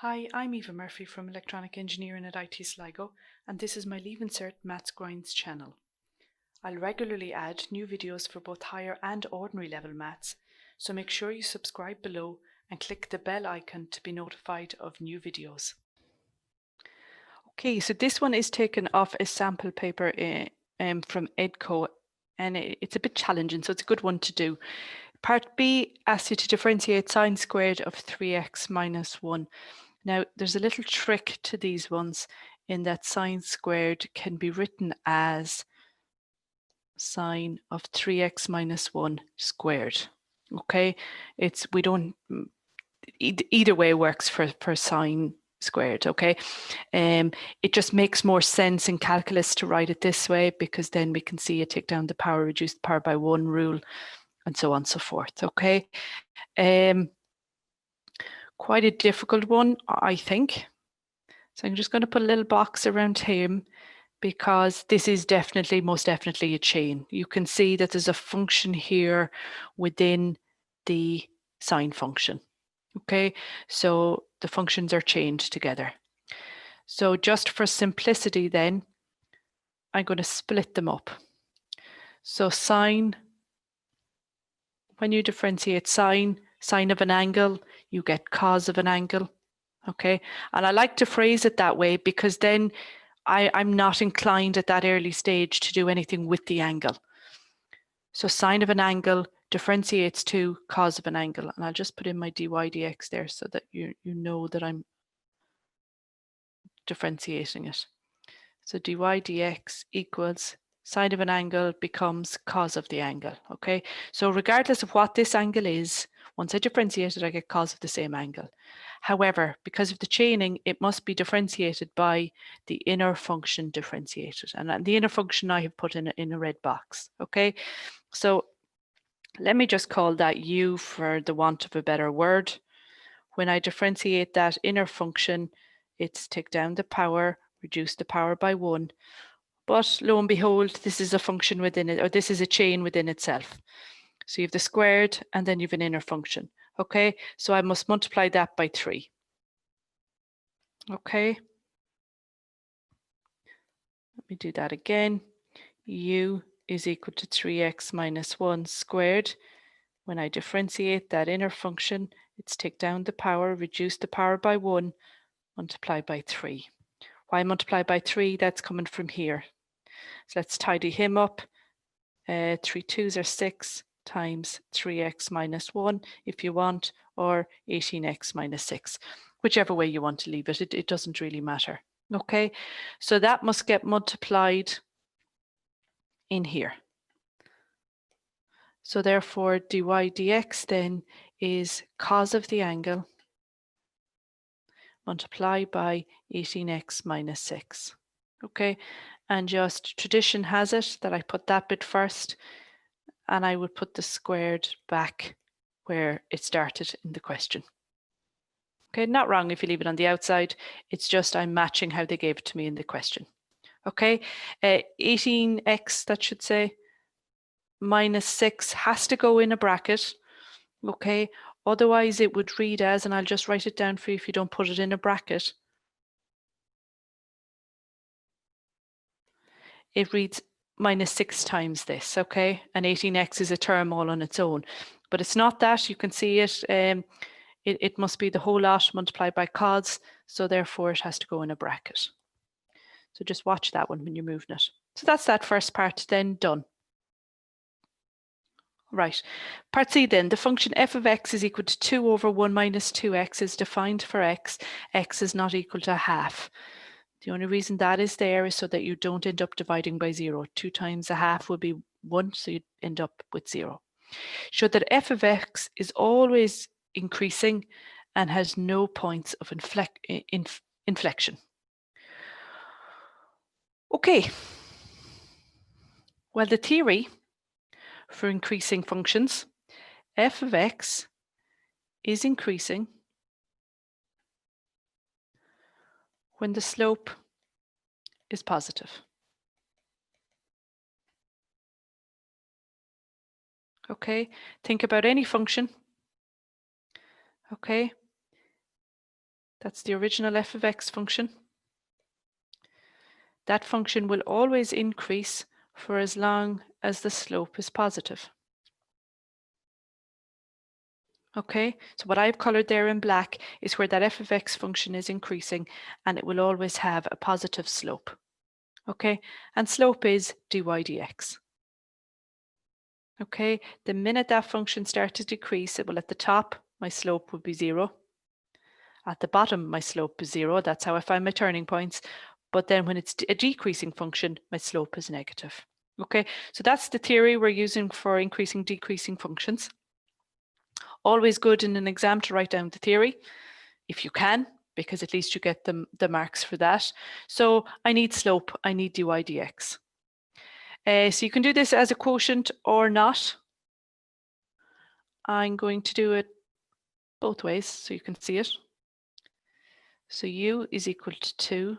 Hi, I'm Eva Murphy from Electronic Engineering at IT Sligo, and this is my Leaving Cert Maths Grinds channel. I'll regularly add new videos for both higher and ordinary level maths, so make sure you subscribe below and click the bell icon to be notified of new videos. Okay, so this one is taken off a sample paper from EdCo, and it's a bit challenging, so it's a good one to do. Part B asks you to differentiate sine squared of 3x minus 1. Now, there's a little trick to these ones in that sine squared can be written as sine of 3x minus 1 squared. Okay, either way works for sine squared. Okay, it just makes more sense in calculus to write it this way, because then we can see it take down the power, reduce the power by 1 rule, and so on and so forth. Okay, quite a difficult one, I think. So I'm just going to put a little box around him, because this is most definitely a chain. You can see that there's a function here within the sine function. Okay, so the functions are chained together. So just for simplicity then, I'm going to split them up. So sine, when you differentiate sine of an angle, you get cos of an angle. Okay, and I like to phrase it that way because then I'm not inclined at that early stage to do anything with the angle. So sine of an angle differentiates to cos of an angle, and I'll just put in my dy dx there so that you know that I'm differentiating it. So dy dx equals sine of an angle becomes cos of the angle. Okay, so regardless of what this angle is, once I differentiate it, I get cos of the same angle. However, because of the chaining, it must be differentiated by the inner function differentiated. And the inner function I have put in a red box. Okay, so let me just call that u for the want of a better word. When I differentiate that inner function, it's take down the power, reduce the power by 1. But lo and behold, this is a function within it, or this is a chain within itself. So you have the squared and then you have an inner function. Okay, so I must multiply that by 3. Okay, let me do that again. U is equal to 3x minus 1 squared. When I differentiate that inner function, it's take down the power, reduce the power by 1, multiply by 3. Why multiply by 3? That's coming from here. So let's tidy him up. 3 2s are 6 times 3x minus 1 if you want, or 18x minus 6. Whichever way you want to leave it, it doesn't really matter. Okay, so that must get multiplied in here. So therefore dy dx then is cos of the angle multiplied by 18x minus 6. Okay, and just tradition has it that I put that bit first, and I would put the squared back where it started in the question. Okay, not wrong if you leave it on the outside, it's just I'm matching how they gave it to me in the question. Okay, 18x, that should say, minus 6 has to go in a bracket. Okay, otherwise it would read as, and I'll just write it down for you if you don't put it in a bracket. It reads minus 6 times this, okay? And 18x is a term all on its own. But it's not that, you can see it. It must be the whole lot multiplied by cos, so therefore it has to go in a bracket. So just watch that one when you're moving it. So that's that first part then done. Right, part C then, the function f of x is equal to 2 over 1 minus 2x is defined for x. X is not equal to half. The only reason that is there is so that you don't end up dividing by 0. 2 times a half would be 1, so you'd end up with 0. Show that f of x is always increasing and has no points of inflection. Okay, well, the theory for increasing functions, f of x is increasing when the slope is positive. Okay, think about any function, okay, That's the original f of x function. That function will always increase for as long as the slope is positive. Okay, so what I've colored there in black is where that f of x function is increasing, and it will always have a positive slope. Okay, and slope is dy dx. Okay, the minute that function starts to decrease, it will at the top, my slope would be 0. At the bottom, my slope is 0. That's how I find my turning points. But then when it's a decreasing function, my slope is negative. Okay, so that's the theory we're using for increasing, decreasing functions. Always good in an exam to write down the theory, if you can, because at least you get the marks for that. So I need slope, I need dy dx. So you can do this as a quotient or not. I'm going to do it both ways so you can see it. So u is equal to 2,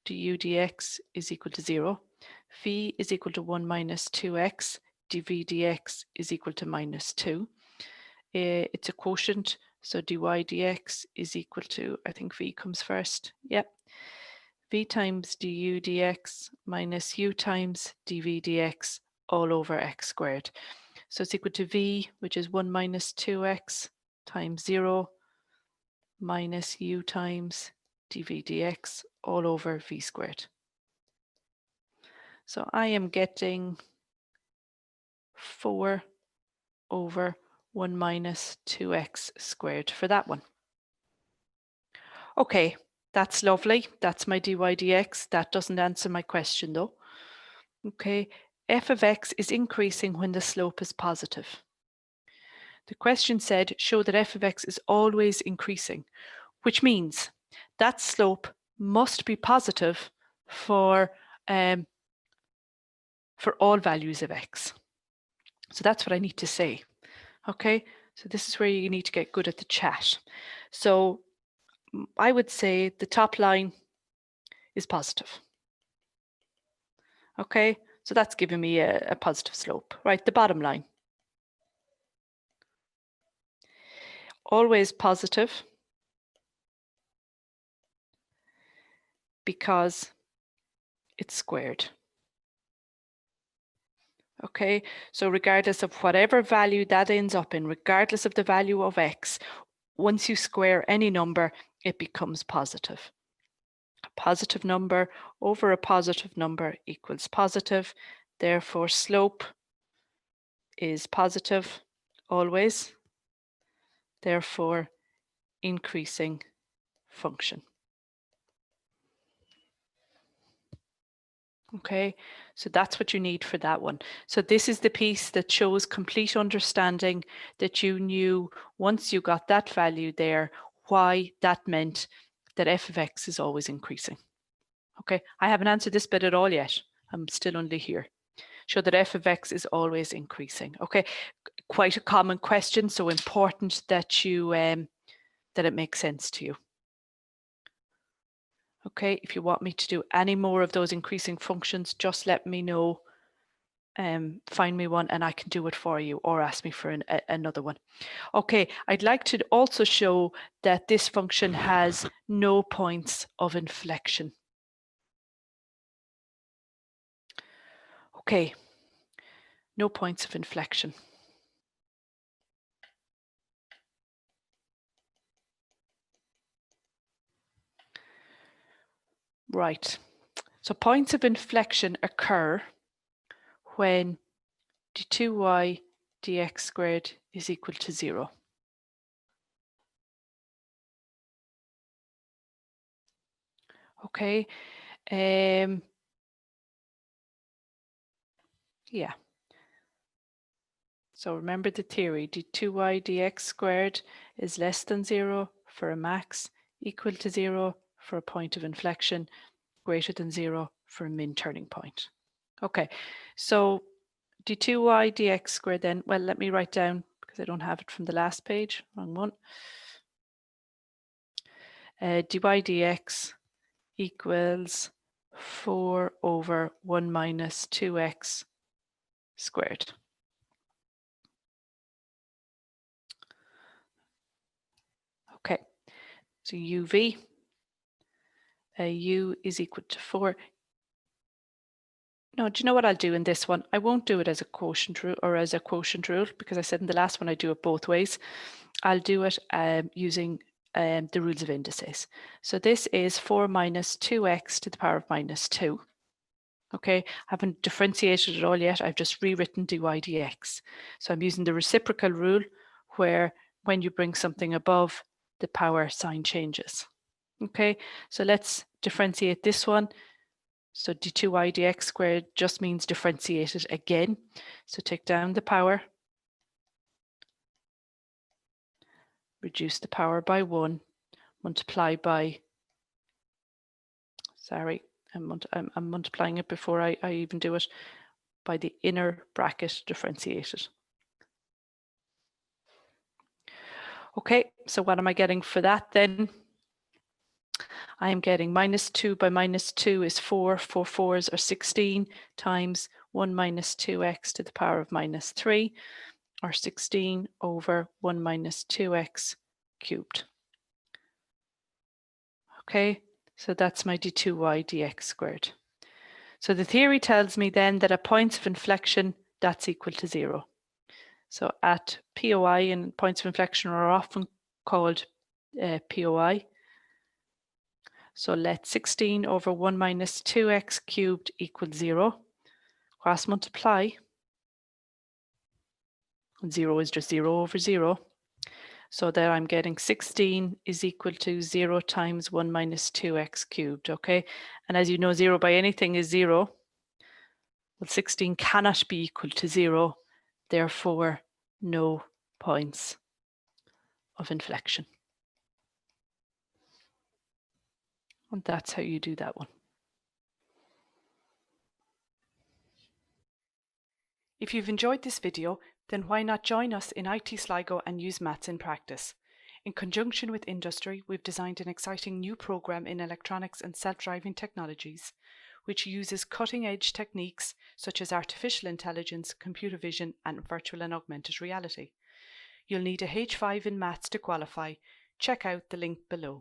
du dx is equal to 0. V is equal to 1 minus 2x, dv dx is equal to minus 2. It's a quotient, so dy dx is equal to, I think v comes first. Yep. V times du dx minus u times dv dx all over x squared. So it's equal to v, which is 1 minus 2x times 0 minus u times dv dx all over v squared. So I am getting 4 over 1 minus 2x squared for that one. Okay, that's lovely. That's my dy dx. That doesn't answer my question though. Okay, f of x is increasing when the slope is positive. The question said, show that f of x is always increasing, which means that slope must be positive for all values of x. So that's what I need to say. Okay, so this is where you need to get good at the chat. So I would say the top line is positive. Okay, so that's giving me a positive slope, right? The bottom line. Always positive because it's squared. Okay, so regardless of whatever value that ends up in, regardless of the value of x, once you square any number, it becomes positive. A positive number over a positive number equals positive. Therefore, slope is positive always. Therefore, increasing function. Okay, so that's what you need for that one. So this is the piece that shows complete understanding that you knew once you got that value there, why that meant that f of x is always increasing. Okay, I haven't answered this bit at all yet. I'm still only here. Show that f of x is always increasing. Okay, quite a common question, so important that you that it makes sense to you. Okay, if you want me to do any more of those increasing functions, just let me know. Find me one and I can do it for you, or ask me for another one. Okay, I'd like to also show that this function has no points of inflection. Okay, no points of inflection. Right, so points of inflection occur when d2y dx squared is equal to 0. Okay, yeah. So remember the theory, d2y dx squared is less than 0 for a max, equal to 0 for a point of inflection, greater than 0 for a min turning point. Okay, so d2y dx squared then, well, let me write down, because I don't have it from the last page, wrong one. dy dx equals 4 over 1 minus 2x squared. So So UV, U is equal to 4. No, do you know what I'll do in this one? I won't do it as a quotient rule or as a quotient rule, because I said in the last one I do it both ways. I'll do it using the rules of indices. So this is 4 minus 2x to the power of minus 2. Okay, I haven't differentiated it all yet. I've just rewritten dy dx. So I'm using the reciprocal rule, where when you bring something above, the power sign changes. Okay, so let's differentiate this one. So d2y dx squared just means differentiate it again. So take down the power, reduce the power by 1, multiply by, sorry, I'm multiplying it before I even do it, by the inner bracket differentiated. Okay, so what am I getting for that then? I am getting minus 2 by minus 2 is 4. 4 4s are 16 times 1 minus 2x to the power of minus 3, or 16 over 1 minus 2x cubed. Okay, so that's my d2y dx squared. So the theory tells me then that at points of inflection, that's equal to 0. So at POI, and points of inflection are often called POI. So let 16 over 1 minus 2x cubed equal 0. Cross multiply. 0 is just 0 over 0. So that I'm getting 16 is equal to 0 times 1 minus 2x cubed, okay? And as you know, 0 by anything is 0. Well, 16 cannot be equal to 0, therefore no points of inflection. And that's how you do that one. If you've enjoyed this video, then why not join us in IT Sligo and use maths in practice. In conjunction with industry, we've designed an exciting new program in electronics and self-driving technologies, which uses cutting-edge techniques such as artificial intelligence, computer vision, and virtual and augmented reality. You'll need a H5 in maths to qualify. Check out the link below.